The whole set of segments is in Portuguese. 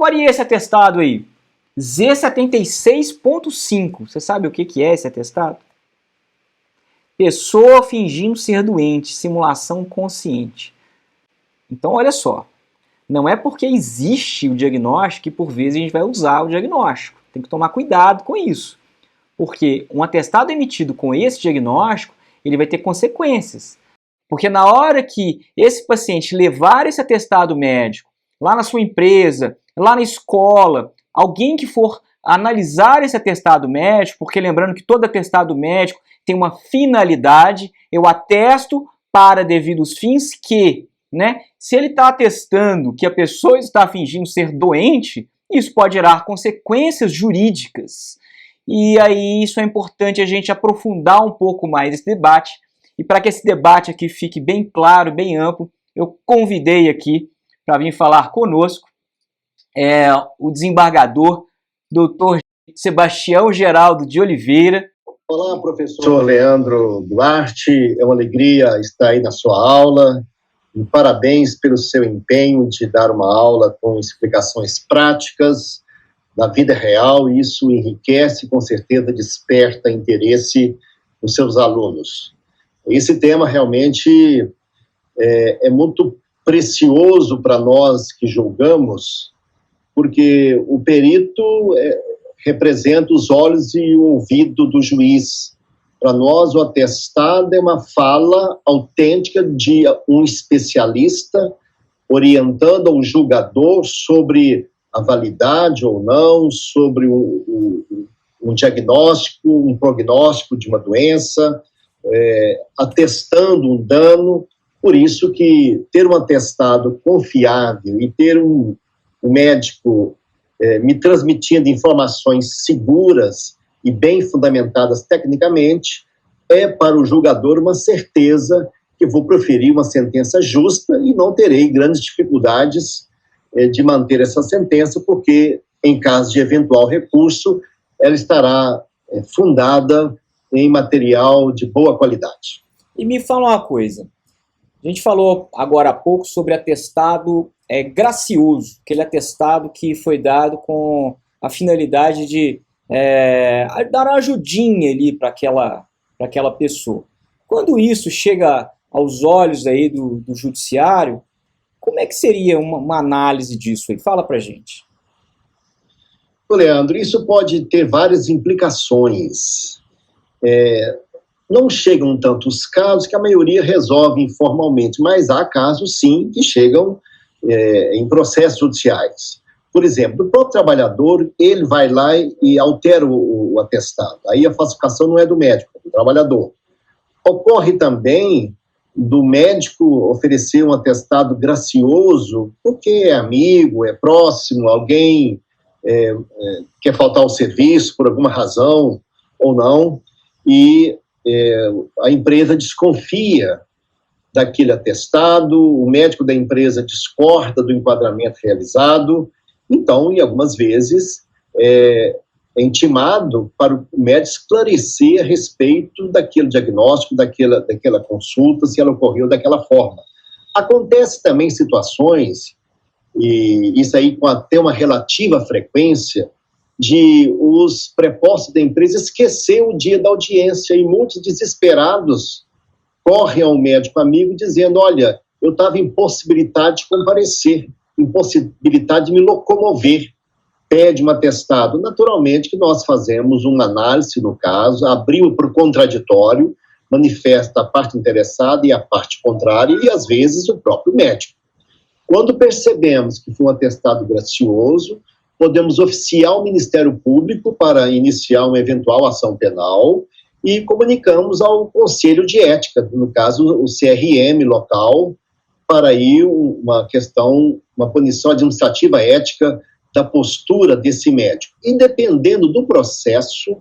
Olha esse atestado aí, Z76.5. Você sabe o que é esse atestado? Pessoa fingindo ser doente, simulação consciente. Então, olha só, não é porque existe o diagnóstico que por vezes a gente vai usar o diagnóstico. Tem que tomar cuidado com isso. Porque um atestado emitido com esse diagnóstico, ele vai ter consequências. Porque na hora que esse paciente levar esse atestado médico lá na sua empresa, lá na escola, alguém que for analisar esse atestado médico, porque lembrando que todo atestado médico tem uma finalidade, eu atesto para devidos fins que, né, se ele está atestando que a pessoa está fingindo ser doente, isso pode gerar consequências jurídicas. E aí isso é importante a gente aprofundar um pouco mais esse debate. E para que esse debate aqui fique bem claro, bem amplo, eu convidei aqui para vir falar conosco o desembargador Dr. Sebastião Geraldo de Oliveira. Olá, professor Leandro Duarte, é uma alegria estar aí na sua aula. E parabéns pelo seu empenho de dar uma aula com explicações práticas da vida real, e isso enriquece, com certeza desperta interesse dos seus alunos. Esse tema realmente é muito precioso para nós que julgamos, porque o perito representa os olhos e o ouvido do juiz. Para nós, o atestado é uma fala autêntica de um especialista orientando ao julgador sobre a validade ou não, sobre um diagnóstico, um prognóstico de uma doença, atestando um dano. Por isso que ter um atestado confiável e ter um médico me transmitindo informações seguras e bem fundamentadas tecnicamente, é para o julgador uma certeza que vou proferir uma sentença justa e não terei grandes dificuldades de manter essa sentença, porque, em caso de eventual recurso, ela estará fundada em material de boa qualidade. E me fala uma coisa, a gente falou agora há pouco sobre atestado gracioso, aquele atestado que foi dado com a finalidade de dar uma ajudinha ali para aquela pessoa. Quando isso chega aos olhos aí do judiciário, como é que seria uma análise disso aí? Fala pra gente. Leandro, isso pode ter várias implicações. Não chegam tantos casos que a maioria resolve informalmente, mas há casos, sim, que chegam em processos judiciais. Por exemplo, o próprio trabalhador, ele vai lá e altera o atestado. Aí a falsificação não é do médico, é do trabalhador. Ocorre também do médico oferecer um atestado gracioso, porque é amigo, é próximo, alguém quer faltar ao serviço por alguma razão ou não, e a empresa desconfia daquele atestado, o médico da empresa discorda do enquadramento realizado, então, em algumas vezes, é intimado para o médico esclarecer a respeito daquele diagnóstico, daquela consulta, se ela ocorreu daquela forma. Acontece também situações, e isso aí com até uma relativa frequência, de os prepostos da empresa esquecer o dia da audiência, e muitos desesperados correm ao médico amigo dizendo: olha, eu estava impossibilitado de comparecer, impossibilidade de me locomover, pede um atestado. Naturalmente que nós fazemos uma análise no caso, abrimos para o contraditório, manifesta a parte interessada e a parte contrária, e às vezes o próprio médico. Quando percebemos que foi um atestado gracioso, podemos oficiar o Ministério Público para iniciar uma eventual ação penal e comunicamos ao Conselho de Ética, no caso o CRM local, para aí uma punição administrativa ética da postura desse médico. E dependendo do processo,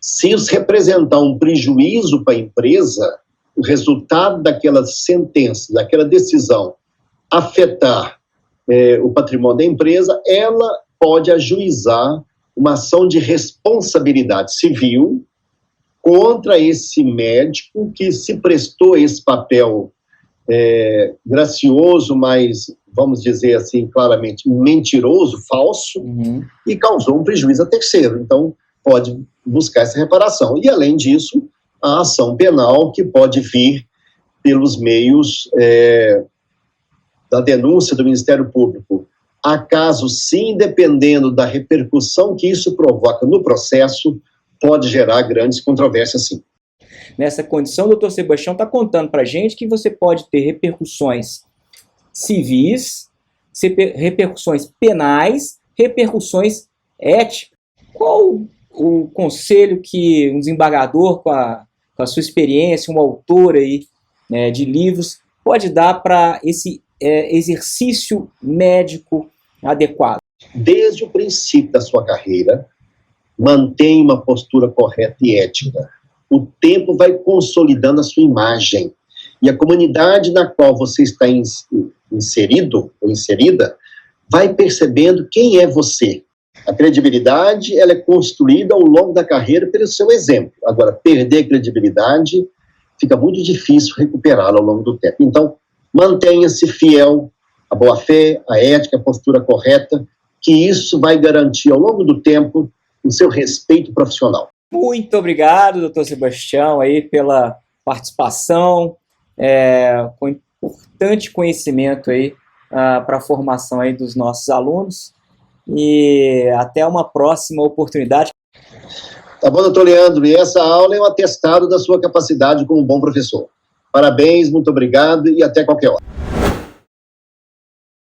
se isso representar um prejuízo para a empresa, o resultado daquela sentença, daquela decisão, afetar o patrimônio da empresa, ela pode ajuizar uma ação de responsabilidade civil contra esse médico que se prestou esse papel gracioso, mas, vamos dizer assim, claramente mentiroso, falso, e causou um prejuízo a terceiro. Então, pode buscar essa reparação. E, além disso, a ação penal que pode vir pelos meios da denúncia do Ministério Público. Acaso sim, dependendo da repercussão que isso provoca no processo, pode gerar grandes controvérsias, sim. Nessa condição, o doutor Sebastião está contando para a gente que você pode ter repercussões civis, repercussões penais, repercussões éticas. Qual o conselho que um desembargador, com a sua experiência, um autor aí, de livros, pode dar para esse exercício médico adequado? Desde o princípio da sua carreira, mantenha uma postura correta e ética. O tempo vai consolidando a sua imagem. E a comunidade na qual você está inserido ou inserida vai percebendo quem é você. A credibilidade, ela é construída ao longo da carreira pelo seu exemplo. Agora, perder a credibilidade, fica muito difícil recuperá-la ao longo do tempo. Então, mantenha-se fiel à boa-fé, à ética, à postura correta, que isso vai garantir ao longo do tempo o seu respeito profissional. Muito obrigado, doutor Sebastião, aí, pela participação, com importante conhecimento aí para a formação aí dos nossos alunos. E até uma próxima oportunidade. Tá bom, doutor Leandro, e essa aula é um atestado da sua capacidade como bom professor. Parabéns, muito obrigado e até qualquer hora.